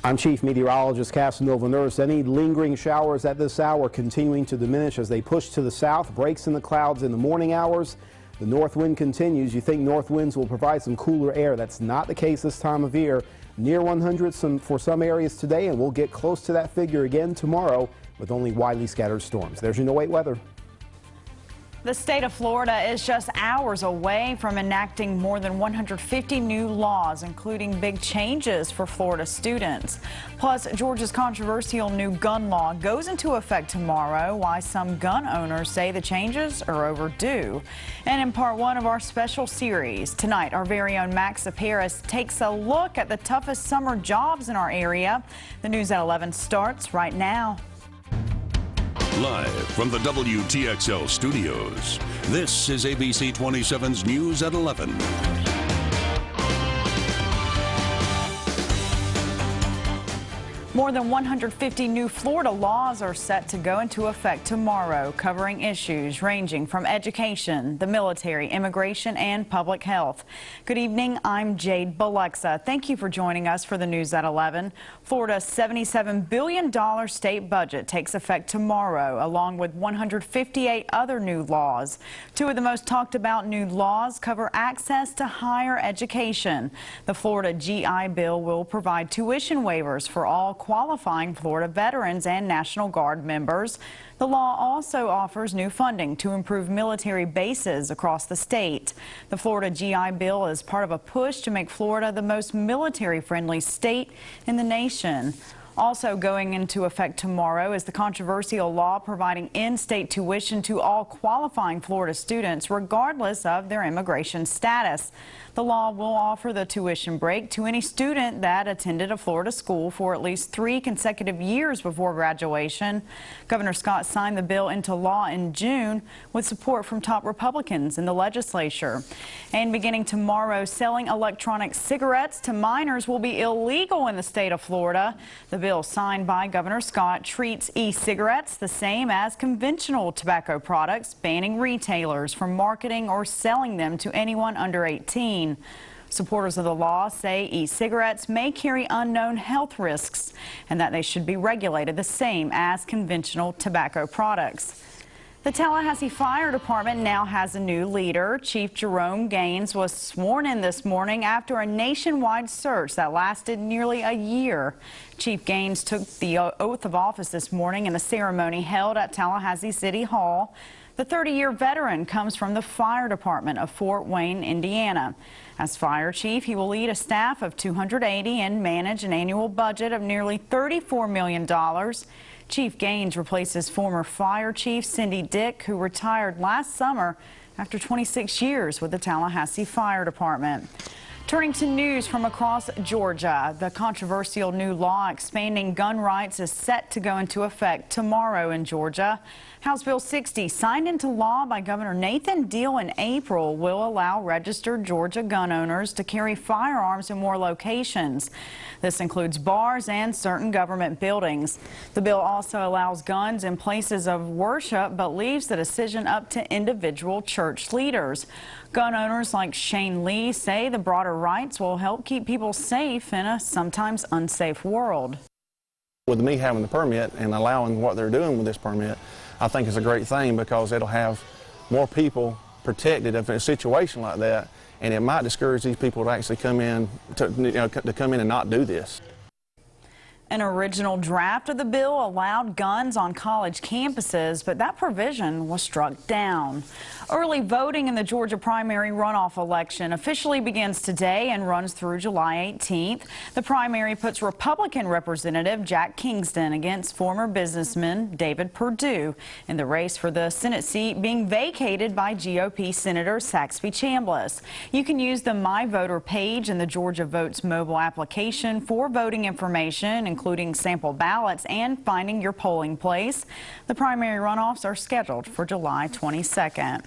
I'm Chief Meteorologist Casanova Nurse. Any lingering showers at this hour continuing to diminish as they push to the south. Breaks in the clouds in the morning hours. The north wind continues. You think north winds will provide some cooler air. That's not the case this time of year. Near 100 for some areas today, and we'll get close to that figure again tomorrow with only widely scattered storms. There's your No-Wait weather. The state of Florida is just hours away from enacting more than 150 new laws, including big changes for Florida students. Plus, Georgia's controversial new gun law goes into effect tomorrow, why some gun owners say the changes are overdue. And in part one of our special series, tonight our very own Max Paris takes a look at the toughest summer jobs in our area. The News at 11 starts right now. Live from the WTXL studios, this is ABC 27's News at 11. More than 150 new Florida laws are set to go into effect tomorrow, covering issues ranging from education, the military, immigration, and public health. Good evening, I'm Jade Balexa. Thank you for joining us for the News at 11. Florida's $77 billion state budget takes effect tomorrow, along with 158 other new laws. Two of the most talked about new laws cover access to higher education. The Florida GI Bill will provide tuition waivers for all qualifying Florida veterans and National Guard members. The law also offers new funding to improve military bases across the state. The Florida GI Bill is part of a push to make Florida the most military-friendly state in the nation. Also going into effect tomorrow is the controversial law providing in-state tuition to all qualifying Florida students, regardless of their immigration status. The law will offer the tuition break to any student that attended a Florida school for at least 3 consecutive years before graduation. Governor Scott signed the bill into law in June with support from top Republicans in the legislature. And beginning tomorrow, selling electronic cigarettes to minors will be illegal in the state of Florida. The bill signed by Governor Scott treats e-cigarettes the same as conventional tobacco products, banning retailers from marketing or selling them to anyone under 18. Supporters of the law say e-cigarettes may carry unknown health risks and that they should be regulated the same as conventional tobacco products. The Tallahassee Fire Department now has a new leader. Chief Jerome Gaines was sworn in this morning after a nationwide search that lasted nearly a year. Chief Gaines took the oath of office this morning in a ceremony held at Tallahassee City Hall. The 30-year veteran comes from the Fire Department of Fort Wayne, Indiana. As fire chief, he will lead a staff of 280 and manage an annual budget of nearly $34 million. Chief Gaines replaces former fire chief Cindy Dick, who retired last summer after 26 years with the Tallahassee Fire Department. Turning to news from across Georgia, the controversial new law expanding gun rights is set to go into effect tomorrow in Georgia. House Bill 60, signed into law by Governor Nathan Deal in April, will allow registered Georgia gun owners to carry firearms in more locations. This includes bars and certain government buildings. The bill also allows guns in places of worship, but leaves the decision up to individual church leaders. Gun owners like Shane Lee say the broader rights will help keep people safe in a sometimes unsafe world. With me having the permit and allowing what they're doing with this permit, I think it's a great thing because it'll have more people protected in a situation like that, and it might discourage these people to actually come in to come in and not do this. An original draft of the bill allowed guns on college campuses, but that provision was struck down. Early voting in the Georgia primary runoff election officially begins today and runs through July 18th. The primary puts Republican Representative Jack Kingston against former businessman David Perdue in the race for the Senate seat being vacated by GOP Senator Saxby Chambliss. You can use the My Voter page in the Georgia Votes mobile application for voting information, including including sample ballots and finding your polling place. The primary runoffs are scheduled for July 22nd.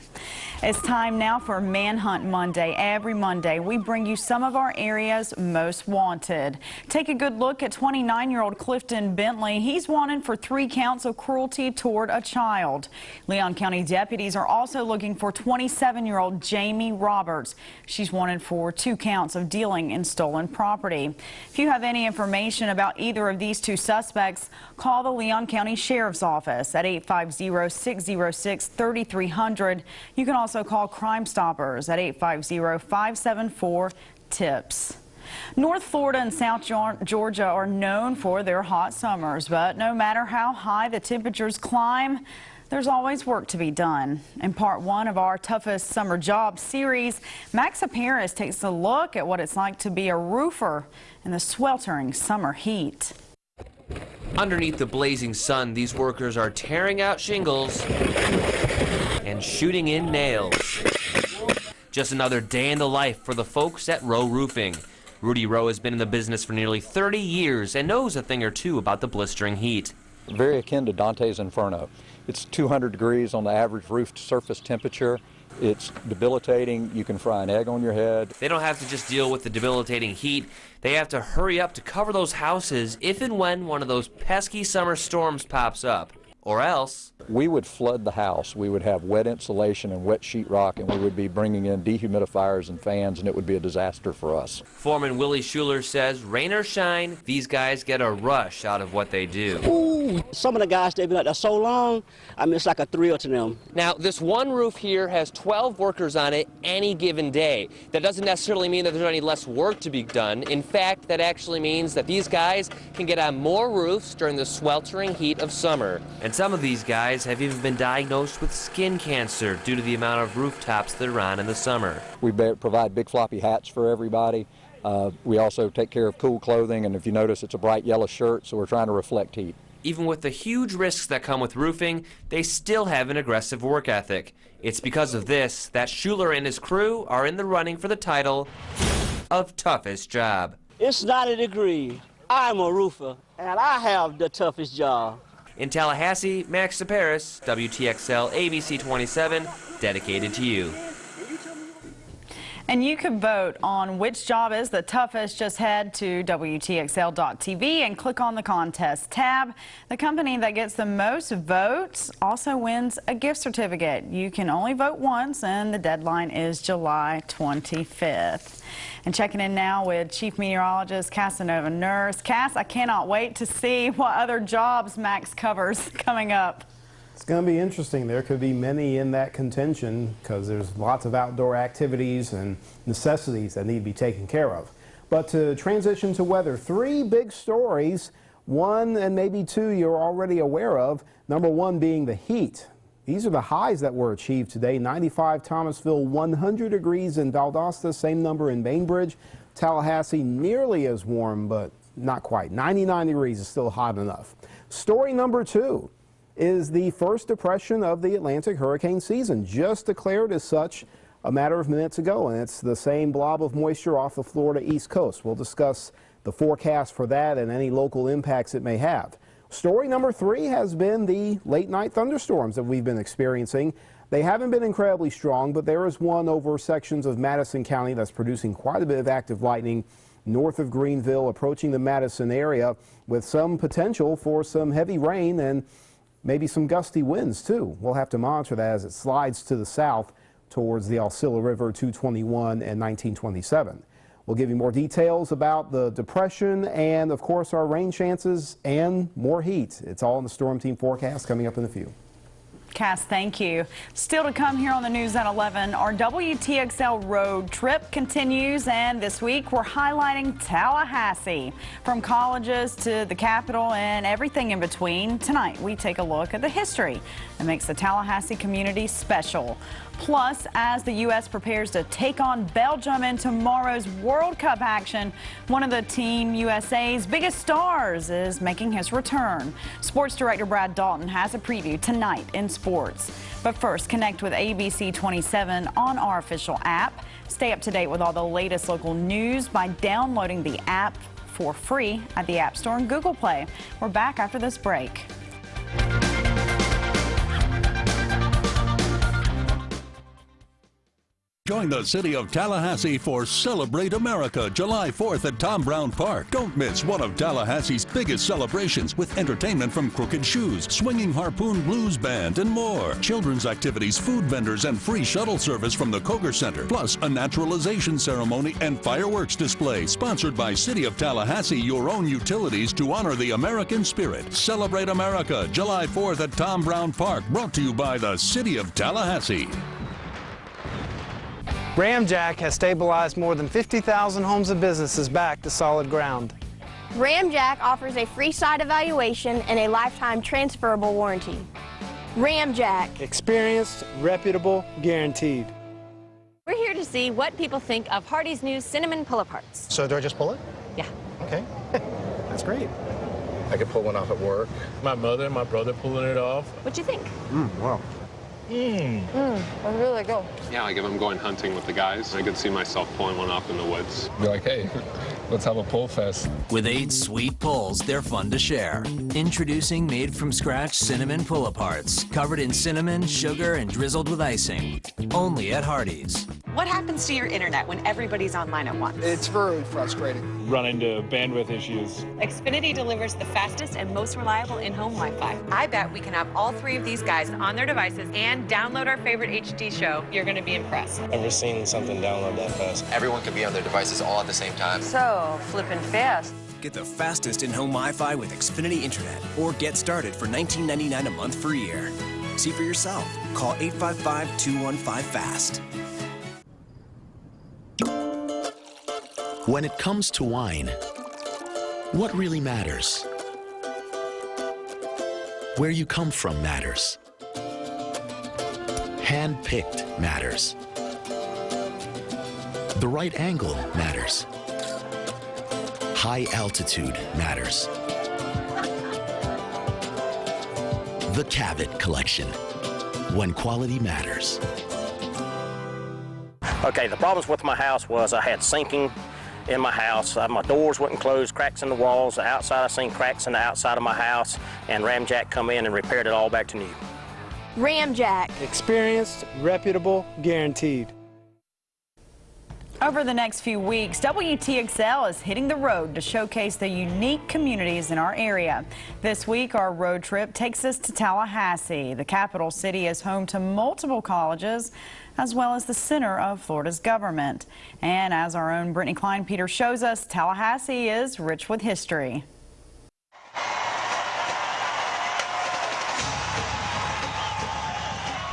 It's time now for Manhunt Monday. Every Monday, we bring you some of our area's most wanted. Take a good look at 29-year-old Clifton Bentley. He's wanted for 3 counts of cruelty toward a child. Leon County deputies are also looking for 27-year-old Jamie Roberts. She's wanted for 2 counts of dealing in stolen property. If you have any information about either of these 2 suspects, call the Leon County Sheriff's Office at 850-606-3300. You can also call Crime Stoppers at 850-574-TIPS. North Florida and South Georgia are known for their hot summers, but no matter how high the temperatures climb, there's always work to be done. In part 1 of our Toughest Summer Jobs series, Max Paris takes a look at what it's like to be a roofer in the sweltering summer heat. Underneath the blazing sun, these workers are tearing out shingles and shooting in nails. Just another day in the life for the folks at Rowe Roofing. Rudy Rowe has been in the business for nearly 30 years and knows a thing or two about the blistering heat. Very akin to Dante's Inferno. It's 200 degrees on the average roof surface temperature. It's debilitating. You can fry an egg on your head. They don't have to just deal with the debilitating heat. They have to hurry up to cover those houses if and when one of those pesky summer storms pops up. Or else we would flood the house. We would have wet insulation and wet sheetrock, and we would be bringing in dehumidifiers and fans, and it would be a disaster for us. Foreman Willie Schuler says, rain or shine, these guys get a rush out of what they do. Ooh, some of the guys, they've been out there so long, I mean, it's like a thrill to them. Now, this one roof here has 12 workers on it any given day. That doesn't necessarily mean that there's any less work to be done. In fact, that actually means that these guys can get on more roofs during the sweltering heat of summer. And some of these guys have even been diagnosed with skin cancer due to the amount of rooftops they're on in the summer. We provide big floppy hats for everybody. We also take care of cool clothing, and if you notice, it's a bright yellow shirt, so we're trying to reflect heat. Even with the huge risks that come with roofing, they still have an aggressive work ethic. It's because of this that Schuler and his crew are in the running for the title of toughest job. It's not a degree. I'm a roofer, and I have the toughest job. In Tallahassee, Max Paris, WTXL ABC 27, dedicated to you. And you can vote on which job is the toughest. Just head to WTXL.tv and click on the contest tab. The company that gets the most votes also wins a gift certificate. You can only vote once, and the deadline is July 25th. And checking in now with Chief Meteorologist Casanova Nurse. Cass, I cannot wait to see what other jobs Max covers coming up. It's going to be interesting. There could be many in that contention because there's lots of outdoor activities and necessities that need to be taken care of. But to transition to weather, 3 big stories, 1 and maybe 2 you're already aware of. Number 1 being the heat. These are the highs that were achieved today. 95 Thomasville, 100 degrees in Valdosta, same number in Bainbridge. Tallahassee nearly as warm, but not quite. 99 degrees is still hot enough. Story number 2 is the first depression of the Atlantic hurricane season, just declared as such a matter of minutes ago, and it's the same blob of moisture off the Florida East Coast. We'll discuss the forecast for that and any local impacts it may have. Story number 3 has been the late night thunderstorms that we've been experiencing. They haven't been incredibly strong, but there is one over sections of Madison County that's producing quite a bit of active lightning north of Greenville, approaching the Madison area with some potential for some heavy rain and maybe some gusty winds too. We'll have to monitor that as it slides to the south towards the Alcilla River 221 and 1927. We'll give you more details about the depression and, of course, our rain chances and more heat. It's all in the Storm Team forecast coming up in a few. Cass, thank you. Still to come here on the News at 11, our WTXL road trip continues, and this week we're highlighting Tallahassee. From colleges to the Capitol and everything in between, tonight we take a look at the history that makes the Tallahassee community special. Plus, as the U.S. prepares to take on Belgium in tomorrow's World Cup action, one of the Team USA's biggest stars is making his return. Sports Director Brad Dalton has a preview tonight in sports. But first, connect with ABC 27 on our official app. Stay up to date with all the latest local news by downloading the app for free at the App Store and Google Play. We're back after this break. Join the city of Tallahassee for Celebrate America, July 4th at Tom Brown Park. Don't miss one of Tallahassee's biggest celebrations with entertainment from Crooked Shoes, Swinging Harpoon Blues Band, and more. Children's activities, food vendors, and free shuttle service from the Koger Center. Plus, a naturalization ceremony and fireworks display. Sponsored by City of Tallahassee, your own utilities to honor the American spirit. Celebrate America, July 4th at Tom Brown Park. Brought to you by the City of Tallahassee. Ramjack has stabilized more than 50,000 homes and businesses back to solid ground. Ramjack offers a free site evaluation and a lifetime transferable warranty. Ramjack. Experienced, reputable, guaranteed. We're here to see what people think of Hardee's new cinnamon pull-aparts. So do I just pull it? Yeah. Okay. That's great. I could pull one off at work. My mother and my brother pulling it off. What'd you think? Wow. That's really good. Yeah, like if I'm going hunting with the guys, I could see myself pulling one off in the woods. Be like, hey, let's have a pull fest. With 8 sweet pulls, they're fun to share. Introducing made-from-scratch cinnamon pull-aparts, covered in cinnamon, sugar, and drizzled with icing. Only at Hardee's. What happens to your internet when everybody's online at once? It's very frustrating. Run into bandwidth issues. Xfinity delivers the fastest and most reliable in-home Wi-Fi. I bet we can have all 3 of these guys on their devices and download our favorite HD show. You're going to be impressed. Never seen something download that fast. Everyone can be on their devices all at the same time. So, flipping fast. Get the fastest in-home Wi-Fi with Xfinity Internet, or get started for $19.99 a month for a year. See for yourself. Call 855-215-FAST. When it comes to wine, what really matters? Where you come from matters. Hand-picked matters. The right angle matters. High altitude matters. The Cabot Collection, when quality matters. Okay, the problems with my house was I had sinking in my house. My doors wouldn't close, cracks in the walls. The outside, I seen cracks in the outside of my house, and Ramjack come in and repaired it all back to new. Ramjack. Experienced, reputable, guaranteed. Over the next few weeks, WTXL is hitting the road to showcase the unique communities in our area. This week, our road trip takes us to Tallahassee. The capital city is home to multiple colleges, as well as the center of Florida's government. And as our own Brittany Klein-Peter shows us, Tallahassee is rich with history.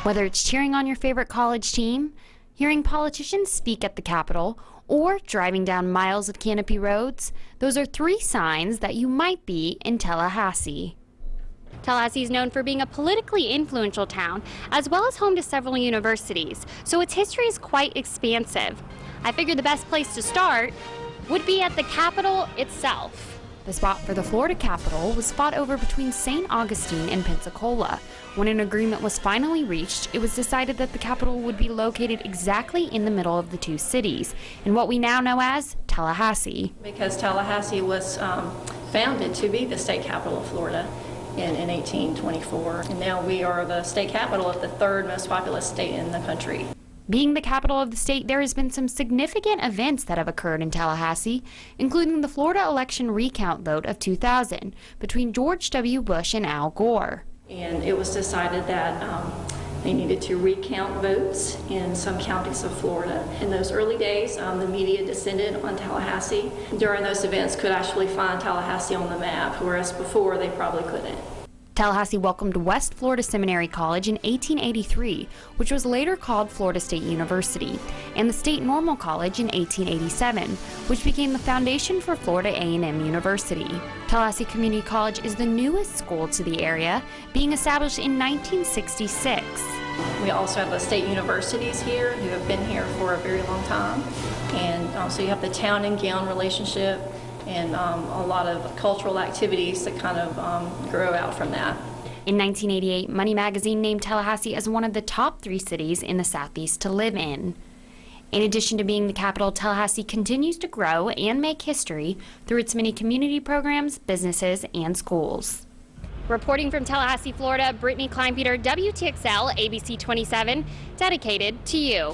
Whether it's cheering on your favorite college team, hearing politicians speak at the Capitol, or driving down miles of canopy roads, those are 3 signs that you might be in Tallahassee. Tallahassee is known for being a politically influential town, as well as home to several universities, so its history is quite expansive. I figured the best place to start would be at the Capitol itself. The spot for the Florida Capitol was fought over between St. Augustine and Pensacola. When an agreement was finally reached, it was decided that the Capitol would be located exactly in the middle of the 2 cities, in what we now know as Tallahassee. Because Tallahassee was founded to be the state capital of Florida in 1824, and now we are the state capital of the 3rd most populous state in the country. Being the capital of the state, there has been some significant events that have occurred in Tallahassee, including the Florida election recount vote of 2000 between George W. Bush and Al Gore. And it was decided that they needed to recount votes in some counties of Florida. In those early days, the media descended on Tallahassee. During those events, could actually find Tallahassee on the map, whereas before they probably couldn't. Tallahassee welcomed West Florida Seminary College in 1883, which was later called Florida State University, and the State Normal College in 1887, which became the foundation for Florida A&M University. Tallahassee Community College is the newest school to the area, being established in 1966. We also have the state universities here who have been here for a very long time, and so you have the town and gown relationship, and a lot of cultural activities that kind of grow out from that. In 1988, Money Magazine named Tallahassee as one of the top 3 cities in the Southeast to live in. In addition to being the capital, Tallahassee continues to grow and make history through its many community programs, businesses, and schools. Reporting from Tallahassee, Florida, Brittany Kleinpeter, WTXL, ABC 27, dedicated to you.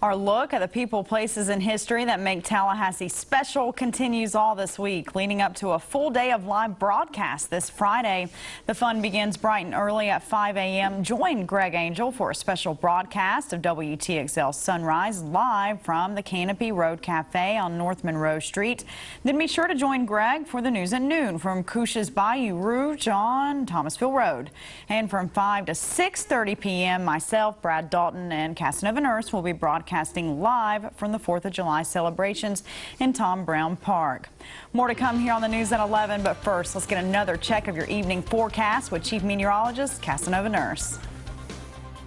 Our look at the people, places, and history that make Tallahassee special continues all this week, leading up to a full day of live broadcast this Friday. The fun begins bright and early at 5 a.m. Join Greg Angel for a special broadcast of WTXL Sunrise live from the Canopy Road Cafe on North Monroe Street. Then be sure to join Greg for the news at noon from Couche's Bayou Rouge on Thomasville Road. And from 5 to 6:30 p.m., myself, Brad Dalton, and Casanova Nurse will be broadcasting live from the 4th of July celebrations in Tom Brown Park. More to come here on the news at 11, but first, let's get another check of your evening forecast with Chief Meteorologist Casanova Nurse.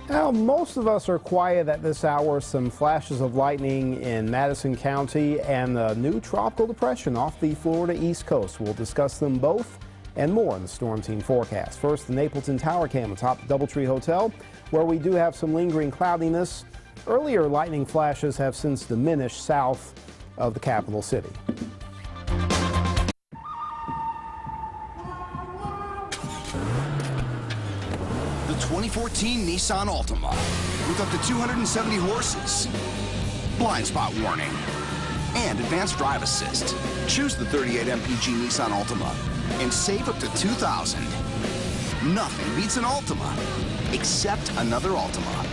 Now, most of us are quiet at this hour. Some flashes of lightning in Madison County and a new tropical depression off the Florida East Coast. We'll discuss them both and more in the Storm Team forecast. First, the Napleton Tower Cam atop the Doubletree Hotel, where we do have some lingering cloudiness. Earlier lightning flashes have since diminished south of the capital city. The 2014 Nissan Altima with up to 270 horses, blind spot warning, and advanced drive assist. Choose the 38 mpg Nissan Altima and save up to $2,000. Nothing beats an Altima except another Altima.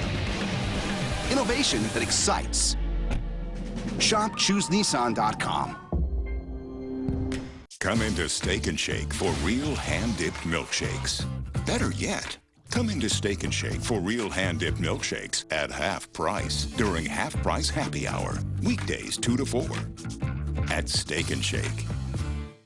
Innovation that excites. Shop ChooseNissan.com. Come into Steak and Shake for real hand-dipped milkshakes. Better yet, come into Steak and Shake for real hand-dipped milkshakes at half price during half-price happy hour, weekdays 2 to 4 at Steak and Shake.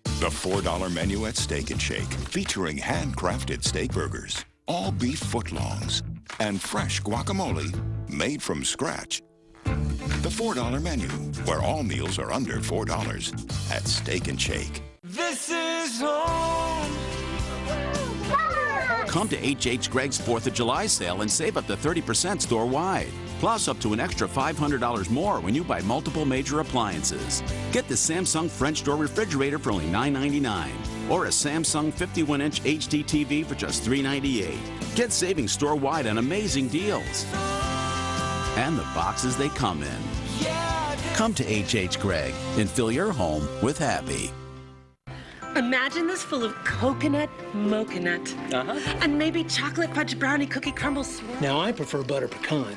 The $4 menu at Steak and Shake, featuring handcrafted steak burgers, all beef footlongs, and fresh guacamole made from scratch. The $4 menu, where all meals are under $4 at Steak and Shake. This is home. Come to H.H. Greg's 4th of July sale and save up to 30% store-wide. Plus up to an extra $500 more when you buy multiple major appliances. Get the Samsung French door refrigerator for only $9.99 or a Samsung 51-inch HD TV for just $3.98. Get savings store-wide on amazing deals. And the boxes they come in. Come to H.H. Gregg and fill your home with happy. Imagine this full of coconut mocha-nut. And maybe chocolate fudge brownie cookie crumble swirl. Now, I prefer butter pecan,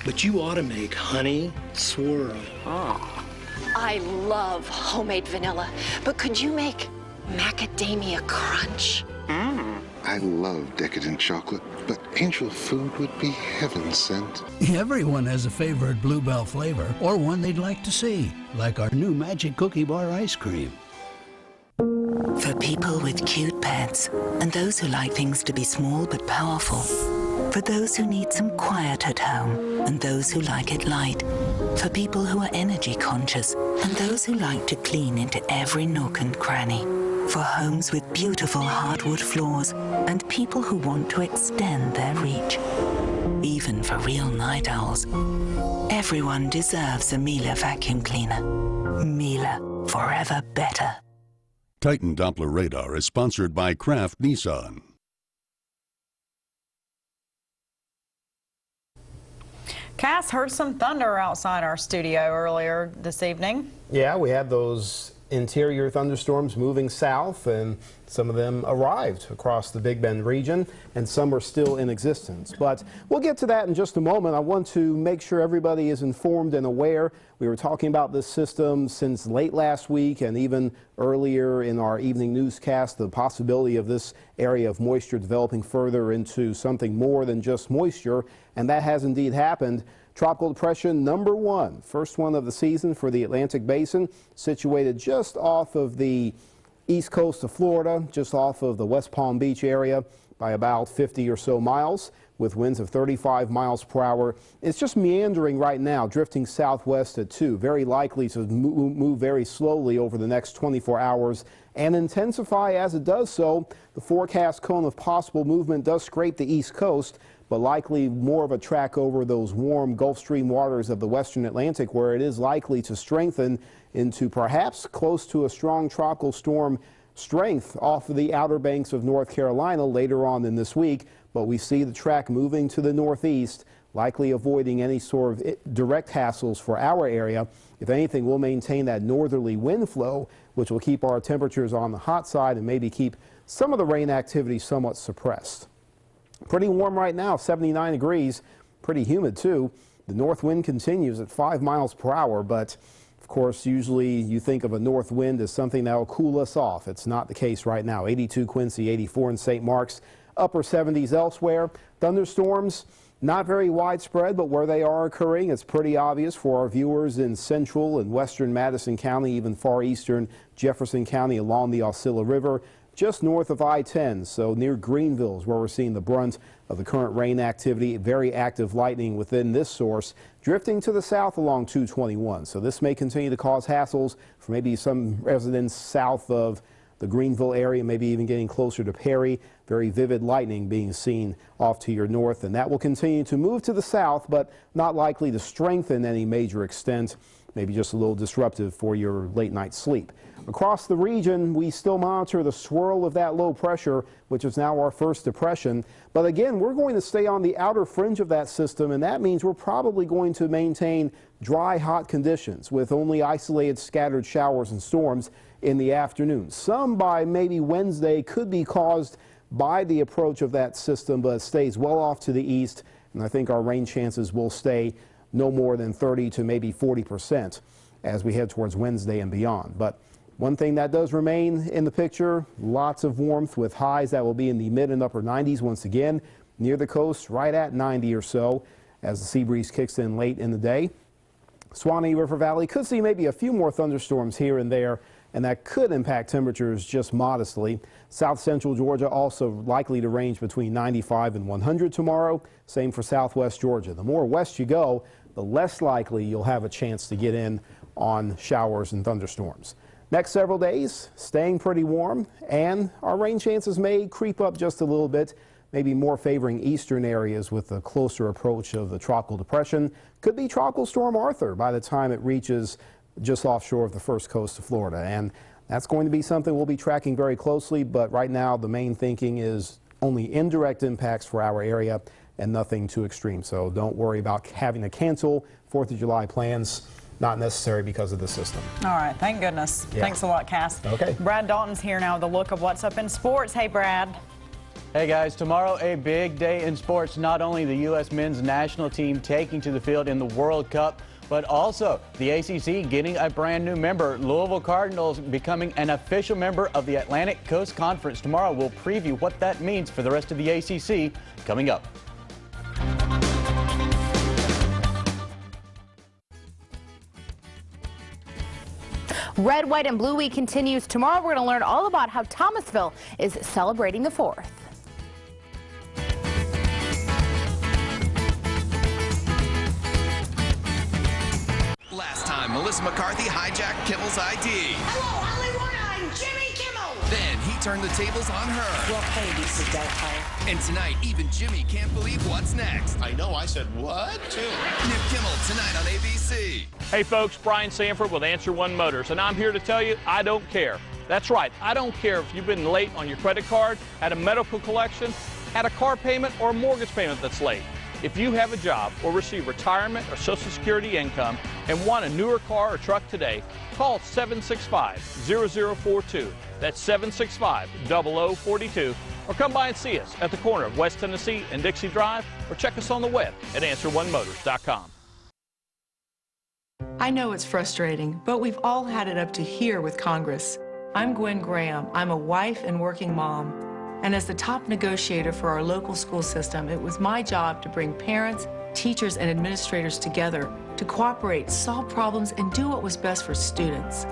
but you ought to make honey swirl. I love homemade vanilla, but could you make macadamia crunch? I love decadent chocolate, but angel food would be heaven sent. Everyone has a favorite Bluebell flavor or one they'd like to see, like our new Magic Cookie Bar ice cream. For people with cute pets and those who like things to be small but powerful. For those who need some quiet at home and those who like it light. For people who are energy conscious and those who like to clean into every nook and cranny. For homes with beautiful hardwood floors and people who want to extend their reach. Even for real night owls. Everyone deserves a Miele vacuum cleaner. Miele, forever better. Titan Doppler Radar is sponsored by Kraft Nissan. Cass heard some thunder outside our studio earlier this evening. Yeah, we had those interior thunderstorms moving south, and some of them arrived across the Big Bend region, and some are still in existence. But we'll get to that in just a moment. I want to make sure everybody is informed and aware. We were talking about this system since late last week and even earlier in our evening newscast, the possibility of this area of moisture developing further into something more than just moisture, and that has indeed happened. Tropical depression number 1, first one of the season for the Atlantic Basin, situated just off of the east coast of Florida, just off of the West Palm Beach area by about 50 or so miles, with winds of 35 miles per hour. It's just meandering right now, drifting southwest at 2, very likely to move very slowly over the next 24 hours and intensify as it does so. The forecast cone of possible movement does scrape the east coast, but likely more of a track over those warm Gulf Stream waters of the western Atlantic, where it is likely to strengthen into perhaps close to a strong tropical storm strength off of the Outer Banks of North Carolina later on in this week. But we see the track moving to the northeast, likely avoiding any sort of direct hassles for our area. If anything, we'll maintain that northerly wind flow, which will keep our temperatures on the hot side and maybe keep some of the rain activity somewhat suppressed. Pretty warm right now, 79 degrees, pretty humid too. The north wind continues at 5 miles per hour, but of course, usually you think of a north wind as something that will cool us off. It's not the case right now. 82 Quincy, 84 in St. Mark's, upper 70s elsewhere. Thunderstorms, not very widespread, but where they are occurring, it's pretty obvious for our viewers in central and western Madison County, even far eastern Jefferson County along the Osceola River, just north of I-10, so near Greenville is where we're seeing the brunt of the current rain activity. Very active lightning within this source, drifting to the south along 221. So this may continue to cause hassles for maybe some residents south of the Greenville area, maybe even getting closer to Perry. Very vivid lightning being seen off to your north, and that will continue to move to the south, but not likely to strengthen any major extent. Maybe just a little disruptive for your late night sleep. Across the region, we still monitor the swirl of that low pressure, which is now our first depression. But again, we're going to stay on the outer fringe of that system, and that means we're probably going to maintain dry, hot conditions with only isolated scattered showers and storms in the afternoon. Some by maybe Wednesday could be caused by the approach of that system, but it stays well off to the east, and I think our rain chances will stay no more than 30 to maybe 40% as we head towards Wednesday and beyond. But one thing that does remain in the picture, lots of warmth with highs that will be in the mid and upper 90s once again near the coast, right at 90 or so as the sea breeze kicks in late in the day. Suwannee River Valley could see maybe a few more thunderstorms here and there, and that could impact temperatures just modestly. South central Georgia also likely to range between 95 and 100 tomorrow. Same for southwest Georgia. The more west you go, the less likely you'll have a chance to get in on showers and thunderstorms. Next several days, staying pretty warm, and our rain chances may creep up just a little bit, maybe more favoring eastern areas with a closer approach of the tropical depression. Could be Tropical Storm Arthur by the time it reaches just offshore of the first coast of Florida. And that's going to be something we'll be tracking very closely, but right now the main thinking is only indirect impacts for our area and nothing too extreme. So don't worry about having to cancel 4th of July plans. Not necessary because of the system. All right, thank goodness. Yeah. Thanks a lot, Cass. Okay. Brad Dalton's here now with a look of what's up in sports. Hey, Brad. Hey guys, tomorrow a big day in sports. Not only the U.S. men's national team taking to the field in the World Cup, but also the ACC getting a brand new member. Louisville Cardinals becoming an official member of the Atlantic Coast Conference. Tomorrow we'll preview what that means for the rest of the ACC coming up. Red, White, and Blue Week continues. Tomorrow we're going to learn all about how Thomasville is celebrating the 4th. Last time, Melissa McCarthy hijacked Kimmel's ID. Hello, Hollywood, I'm Jimmy Kimmel. Then he turned the tables on her. Well, hey, this is And tonight, even Jimmy can't believe what's next. I know, I said what, too. New Kimmel tonight on ABC. Hey folks, Brian Sanford with Answer One Motors, and I'm here to tell you I don't care. That's right, I don't care if you've been late on your credit card, had a medical collection, had a car payment, or a mortgage payment that's late. If you have a job or receive retirement or Social Security income and want a newer car or truck today, call 765-0042. That's 765-0042. Or come by and see us at the corner of West Tennessee and Dixie Drive, or check us on the web at AnswerOneMotors.com. I know it's frustrating, but we've all had it up to here with Congress. I'm Gwen Graham. I'm a wife and working mom. And as the top negotiator for our local school system, it was my job to bring parents, teachers, and administrators together to cooperate, solve problems, and do what was best for students.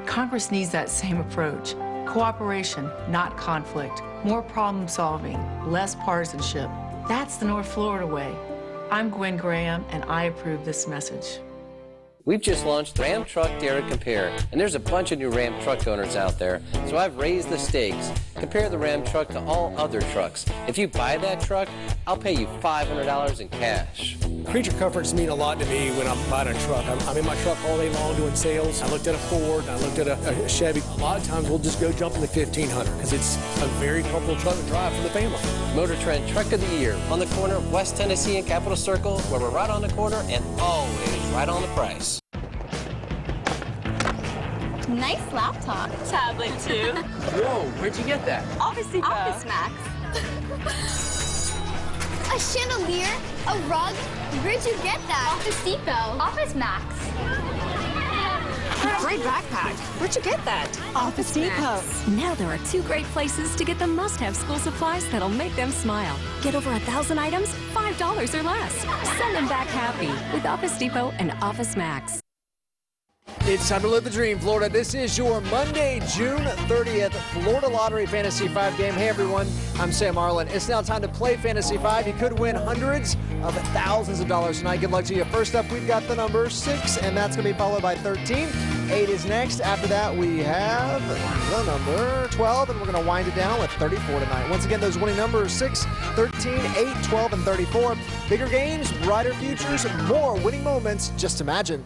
Congress needs that same approach. Cooperation, not conflict. More problem solving, less partisanship. That's the North Florida way. I'm Gwen Graham, and I approve this message. We've just launched Ram Truck Dare to Compare, and there's a bunch of new Ram truck owners out there, so I've raised the stakes. Compare the Ram truck to all other trucks. If you buy that truck, I'll pay you $500 in cash. Creature comforts mean a lot to me when I'm buying a truck. I'm in my truck all day long doing sales. I looked at a Ford, I looked at a Chevy. A lot of times we'll just go jump in the 1500 because it's a very comfortable truck to drive for the family. Motor Trend Truck of the Year on the corner of West Tennessee and Capitol Circle, where we're right on the corner and always right on the price. Nice laptop. Tablet too. Whoa, where'd you get that? Office Max. A chandelier, a rug. Where'd you get that? Office Depot. Office Max. Great backpack. Where'd you get that? Office Depot. Now there are 2 great places to get the must-have school supplies that'll make them smile. Get over 1,000 items, $5 or less. Send them back happy with Office Depot and Office Max. It's time to live the dream, Florida. This is your Monday, June 30th Florida Lottery Fantasy 5 game. Hey, everyone. I'm Sam Arlen. It's now time to play Fantasy 5. You could win hundreds of thousands of dollars tonight. Good luck to you. First up, we've got the number 6, and that's going to be followed by 13. 8 is next. After that, we have the number 12, and we're going to wind it down with 34 tonight. Once again, those winning numbers 6, 13, 8, 12, and 34. Bigger games, brighter futures, more winning moments. Just imagine.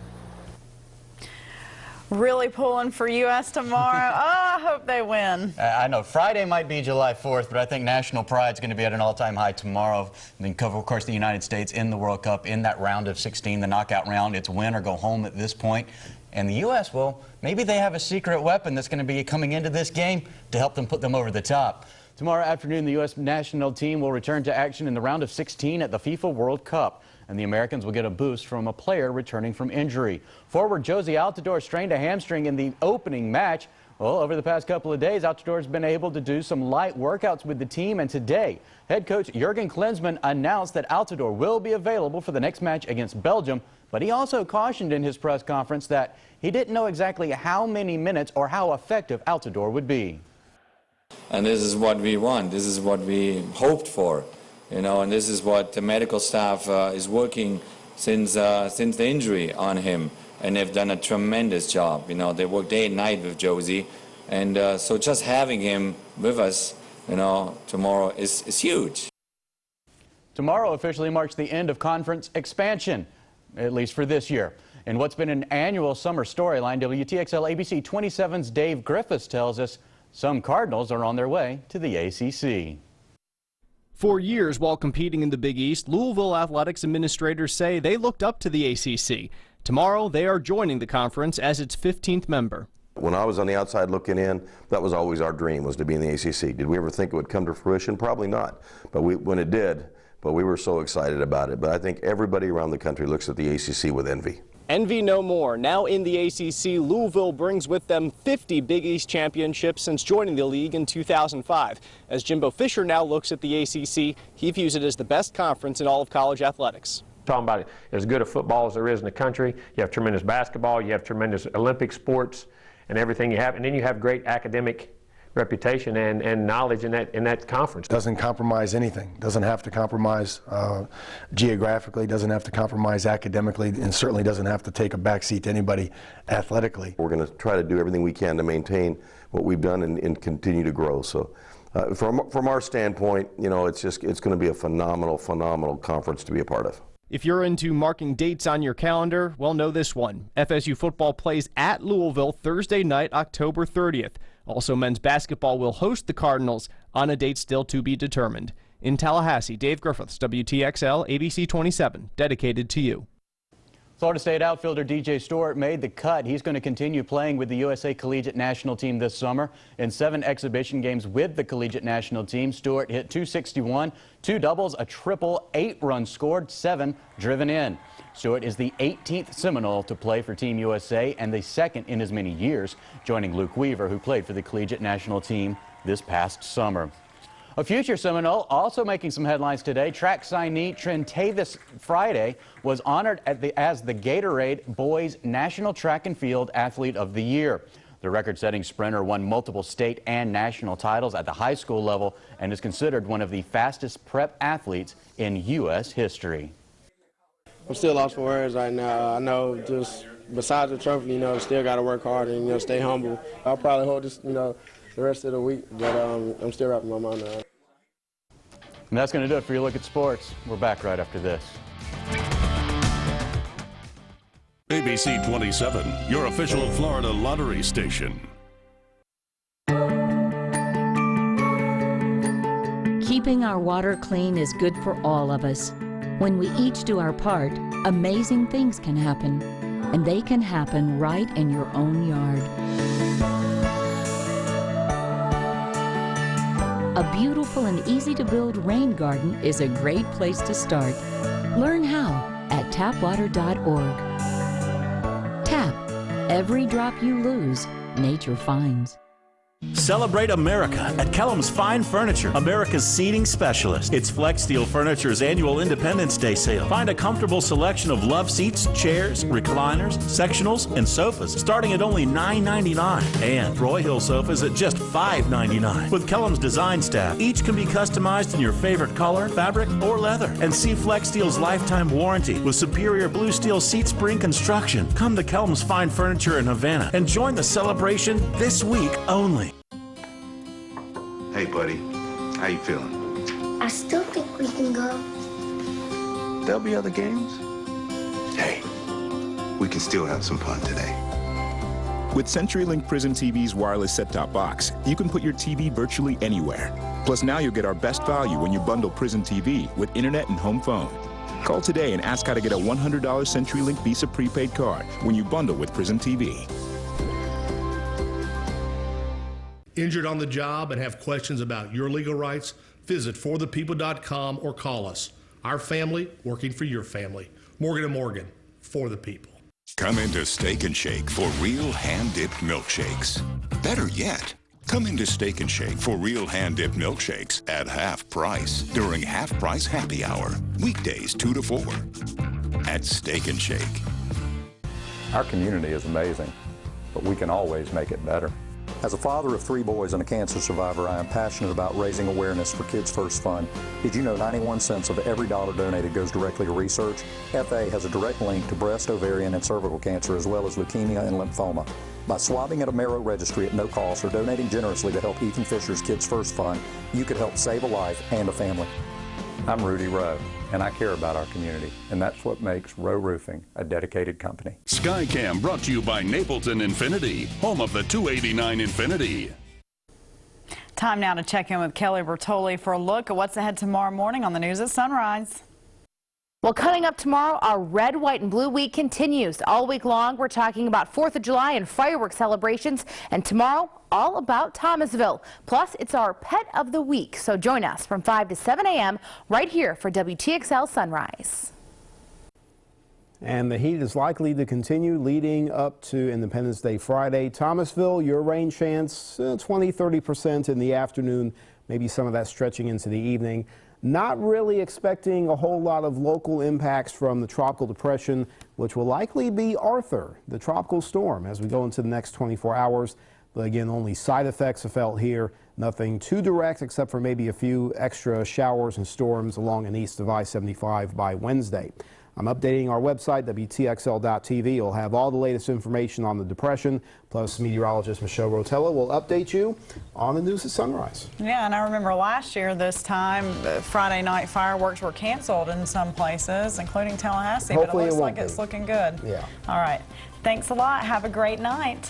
Really pulling for U.S. tomorrow. Oh, I hope they win. I know Friday might be July 4th, but I think national pride is going to be at an all-time high tomorrow. And then cover, of course, the United States in the World Cup in that round of 16, the knockout round. It's win or go home at this point. And the U.S., well, maybe they have a secret weapon that's going to be coming into this game to help them put them over the top. Tomorrow afternoon, the U.S. national team will return to action in the round of 16 at the FIFA World Cup. And the Americans will get a boost from a player returning from injury. Forward Josie Altidore strained a hamstring in the opening match. Well, over the past couple of days, Altidore's been able to do some light workouts with the team, and today, head coach Jurgen Klinsmann announced that Altidore will be available for the next match against Belgium, but he also cautioned in his press conference that he didn't know exactly how many minutes or how effective Altidore would be. And this is what we want. This is what we hoped for. You know, and this is what the medical staff is working since the injury on him, and they've done a tremendous job. You know, they work day and night with Josie, and so just having him with us, you know, tomorrow is huge. Tomorrow officially marks the end of conference expansion, at least for this year. In what's been an annual summer storyline, WTXL ABC 27's Dave Griffiths tells us some Cardinals are on their way to the ACC. For years, while competing in the Big East, Louisville athletics administrators say they looked up to the ACC. Tomorrow, they are joining the conference as its 15th member. When I was on the outside looking in, that was always our dream, was to be in the ACC. Did we ever think it would come to fruition? Probably not. But when it did, we were so excited about it. But I think everybody around the country looks at the ACC with envy. Envy no more. Now in the ACC, Louisville brings with them 50 Big East championships since joining the league in 2005. As Jimbo Fisher now looks at the ACC, he views it as the best conference in all of college athletics. Talking about as good a football as there is in the country. You have tremendous basketball, you have tremendous Olympic sports and everything you have, and then you have great academic reputation and knowledge in that conference. Doesn't compromise anything. Doesn't have to compromise geographically, doesn't have to compromise academically, and certainly doesn't have to take a backseat to anybody athletically. We're going to try to do everything we can to maintain what we've done and continue to grow. So from our standpoint, you know, it's going to be a phenomenal conference to be a part of. If you're into marking dates on your calendar, well, know this one. FSU football plays at Louisville Thursday night, October 30th. Also, men's basketball will host the Cardinals on a date still to be determined. In Tallahassee, Dave Griffiths, WTXL, ABC 27, dedicated to you. Florida State outfielder DJ Stewart made the cut. He's going to continue playing with the USA Collegiate National Team this summer. In 7 exhibition games with the Collegiate National Team, Stewart hit .261, 2 doubles, a triple, 8 runs scored, 7 driven in. Stewart is the 18th Seminole to play for Team USA and the 2nd in as many years, joining Luke Weaver, who played for the Collegiate National Team this past summer. A future Seminole also making some headlines today. Track signee Trentavis Friday was honored as the Gatorade Boys National Track and Field Athlete of the Year. The record-setting sprinter won multiple state and national titles at the high school level and is considered one of the fastest prep athletes in U.S. history. I'm still lost for words right now. I know just besides the trophy, you know, still got to work hard and, you know, stay humble. I'll probably hold this, you know, the rest of the week, but I'm still wrapping my mind around it. And that's going to do it for your look at sports. We're back right after this. ABC 27, your official Florida lottery station. Keeping our water clean is good for all of us. When we each do our part, amazing things can happen. And they can happen right in your own yard. A beautiful and easy-to-build rain garden is a great place to start. Learn how at tapwater.org. Tap. Every drop you lose, nature finds. Celebrate America at Kellum's Fine Furniture, America's seating specialist. It's Flex Steel Furniture's annual Independence Day sale. Find a comfortable selection of love seats, chairs, recliners, sectionals, and sofas starting at only $9.99. And Broyhill sofas at just $5.99. With Kellum's design staff, each can be customized in your favorite color, fabric, or leather. And see Flex Steel's lifetime warranty with superior blue steel seat spring construction. Come to Kellum's Fine Furniture in Havana and join the celebration this week only. Hey, buddy. How you feeling? I still think we can go. There'll be other games. Hey, we can still have some fun today. With CenturyLink Prism TV's wireless set-top box, you can put your TV virtually anywhere. Plus, now you'll get our best value when you bundle Prism TV with internet and home phone. Call today and ask how to get a $100 CenturyLink Visa prepaid card when you bundle with Prism TV. Injured on the job and have questions about your legal rights? Visit forthepeople.com or call us. Our family working for your family. Morgan & Morgan, for the people. Come into Steak and Shake for real hand-dipped milkshakes. Better yet, come into Steak and Shake for real hand-dipped milkshakes at half price during half-price happy hour. Weekdays 2 to 4 at Steak and Shake. Our community is amazing, but we can always make it better. As a father of 3 boys and a cancer survivor, I am passionate about raising awareness for Kids First Fund. Did you know 91 cents of every dollar donated goes directly to research? FA has a direct link to breast, ovarian, and cervical cancer, as well as leukemia and lymphoma. By swabbing at a Marrow registry at no cost or donating generously to help Ethan Fisher's Kids First Fund, you could help save a life and a family. I'm Rudy Rowe, and I care about our community, and that's what makes Rowe Roofing a dedicated company. Skycam brought to you by Napleton Infinity, home of the 289 Infinity. Time now to check in with Kelly Bertoli for a look at what's ahead tomorrow morning on the news at sunrise. Well, coming up tomorrow, our Red, White, and Blue Week continues. All week long, we're talking about 4th of July and fireworks celebrations. And tomorrow, all about Thomasville. Plus, it's our Pet of the Week. So join us from 5 to 7 a.m. right here for WTXL Sunrise. And the heat is likely to continue leading up to Independence Day Friday. Thomasville, your rain chance, 20–30% in the afternoon, maybe some of that stretching into the evening. Not really expecting a whole lot of local impacts from the tropical depression, which will likely be Arthur, the tropical storm, as we go into the next 24 hours. But again, only side effects are felt here. Nothing too direct except for maybe a few extra showers and storms along and east of I-75 by Wednesday. I'm updating our website, WTXL.tv. You'll have all the latest information on the depression, plus meteorologist Michelle Rotella will update you on the news at sunrise. Yeah, and I remember last year this time, Friday night fireworks were canceled in some places, including Tallahassee. Hopefully but it looks like be. It's looking good. Yeah. All right. Thanks a lot. Have a great night.